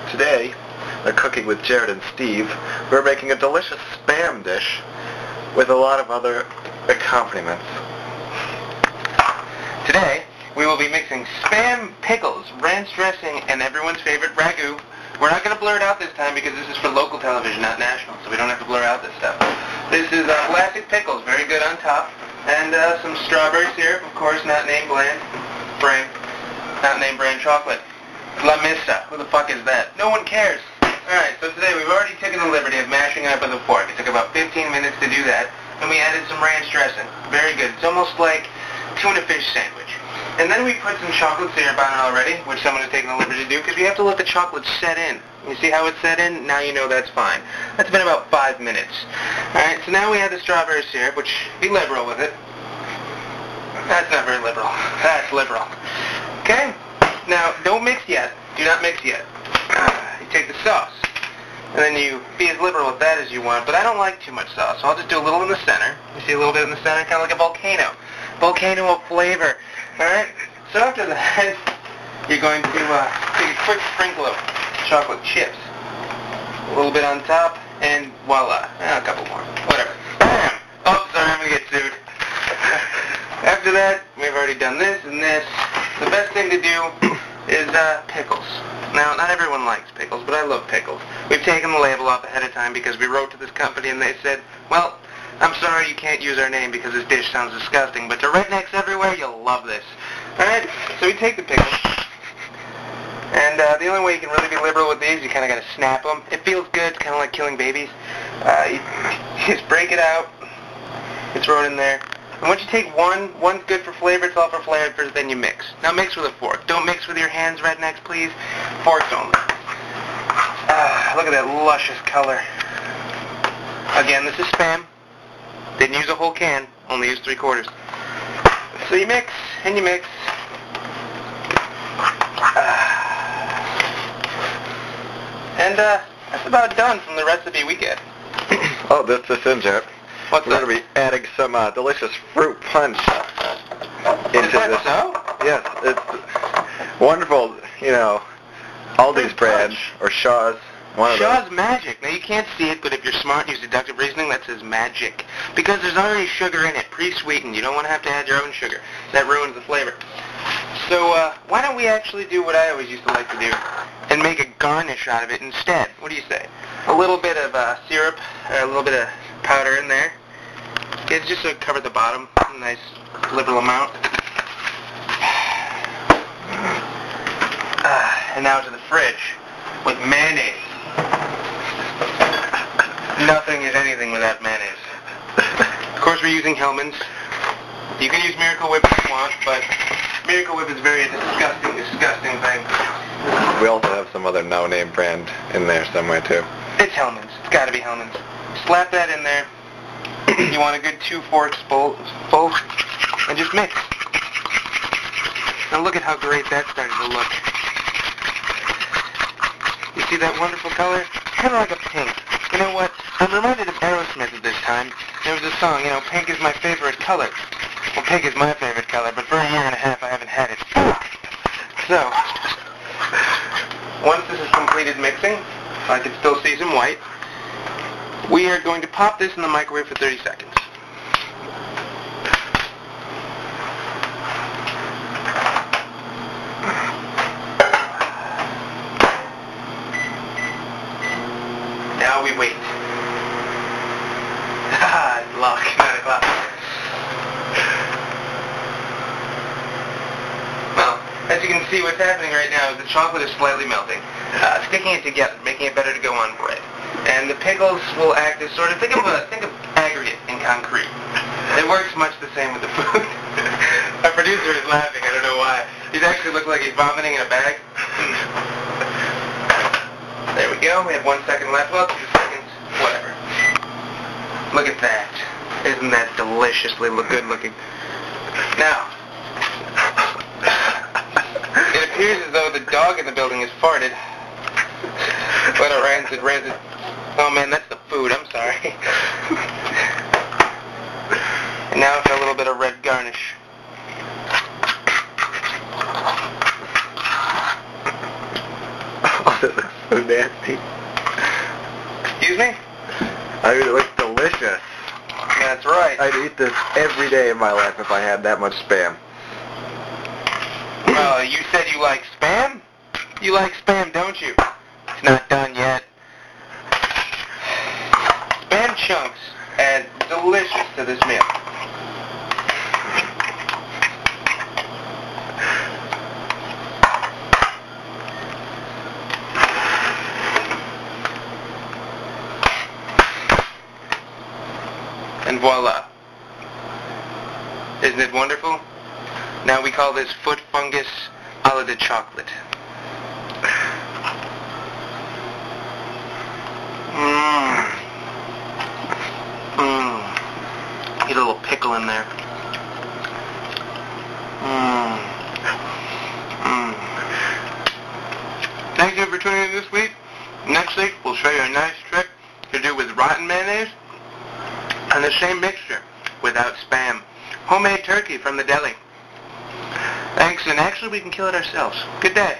Today, at Cooking with Jarrett and Steve, we're making a delicious Spam dish with a lot of other accompaniments. Today, we will be mixing Spam, pickles, ranch dressing, and everyone's favorite ragu. We're not going to blur it out this time because this is for local television, not national, so we don't have to blur out this stuff. This is classic pickles, very good on top, and some strawberry syrup, of course, not name brand chocolate. La Mista, who the fuck is that? No one cares. Alright, so today we've already taken the liberty of mashing it up with a fork. It took about 15 minutes to do that, and we added some ranch dressing. Very good. It's almost like tuna fish sandwich. And then we put some chocolate syrup on it already, which someone has taken the liberty to do, because we have to let the chocolate set in. You see how it's set in? Now you know that's fine. That's been about 5 minutes. Alright, so now we add the strawberry syrup, which, be liberal with it. That's not very liberal. That's liberal. Okay? Now, don't mix yet. Do not mix yet. You take the sauce, and then you be as liberal with that as you want, but I don't like too much sauce, so I'll just do a little in the center. You see a little bit in the center? Kind of like a volcano. Volcano of flavor. Alright? So after that, you're going to take a quick sprinkle of chocolate chips. A little bit on top, and voila. A couple more. Whatever. Bam! Oh, sorry, I'm going to get sued. After that, we've already done this and this. The best thing to do is pickles. Now, not everyone likes pickles, but I love pickles. We've taken the label off ahead of time because we wrote to this company and they said, well, I'm sorry you can't use our name because this dish sounds disgusting, but to rednecks everywhere, you'll love this. Alright, so we take the pickles, and the only way you can really be liberal with these, you kind of got to snap them. It feels good, it's kind of like killing babies. You just break it out, you throw it in there. And once you take one's good for flavor, it's all for flavor, then you mix. Now mix with a fork. Don't mix with your hands, rednecks, please. Forks only. Look at that luscious color. Again, this is Spam. Didn't use a whole can, only used 3/4. So you mix, and you mix. And that's about done from the recipe we get. Oh, this in, Jarrett. What's We're that? going to be adding some delicious fruit punch into this. So? Yes, it's wonderful, you know, Aldi's brand, or Shaw's, one of those. Shaw's Magic. Now, you can't see it, but if you're smart and use deductive reasoning, that says magic. Because there's already sugar in it, pre-sweetened. You don't want to have to add your own sugar. That ruins the flavor. So, why don't we actually do what I always used to like to do, and make a garnish out of it instead? What do you say? A little bit of syrup, a little bit of powder in there. It's just to cover the bottom, a nice liberal amount. And now to the fridge with mayonnaise. Nothing is anything without mayonnaise. Of course, we're using Hellmann's. You can use Miracle Whip if you want, but Miracle Whip is a very disgusting thing. We also have some other no-name brand in there somewhere, too. It's Hellmann's. It's got to be Hellmann's. Slap that in there. You want a good 2 forks full, and just mix. Now look at how great that started to look. You see that wonderful color? Kind of like a pink. You know what? I'm reminded of Aerosmith at this time. There was a song, you know, pink is my favorite color. Well, pink is my favorite color, but for a year and a half I haven't had it. So, once this is completed mixing, I can still see some white. We are going to pop this in the microwave for 30 seconds. Now we wait. Luck, 9 o'clock. Well, as you can see, what's happening right now is the chocolate is slightly melting, sticking it together, making it better to go on bread. And the pickles will act as sort of, think of aggregate in concrete. It works much the same with the food. Our producer is laughing, I don't know why. He's actually looking like he's vomiting in a bag. There we go, we have 1 second left. Well, 2 seconds, whatever. Look at that. Isn't that deliciously good looking? Now, it appears as though the dog in the building has farted. What a rancid. Oh man, that's the food, I'm sorry. And now for a little bit of red garnish. So nasty. Excuse me? I mean, it looks delicious. That's right. I'd eat this every day of my life if I had that much Spam. Well, you said you like Spam? You like Spam, don't you? It's not done yet. Spam chunks add delicious to this meal. And voila. Isn't it wonderful? Now we call this foot fungus a la de chocolate. Get a little pickle in there. Thank you for tuning in this week. Next week we'll show you a nice trick to do with rotten mayonnaise and the same mixture without Spam. Homemade turkey from the deli. Thanks, and actually we can kill it ourselves. Good day.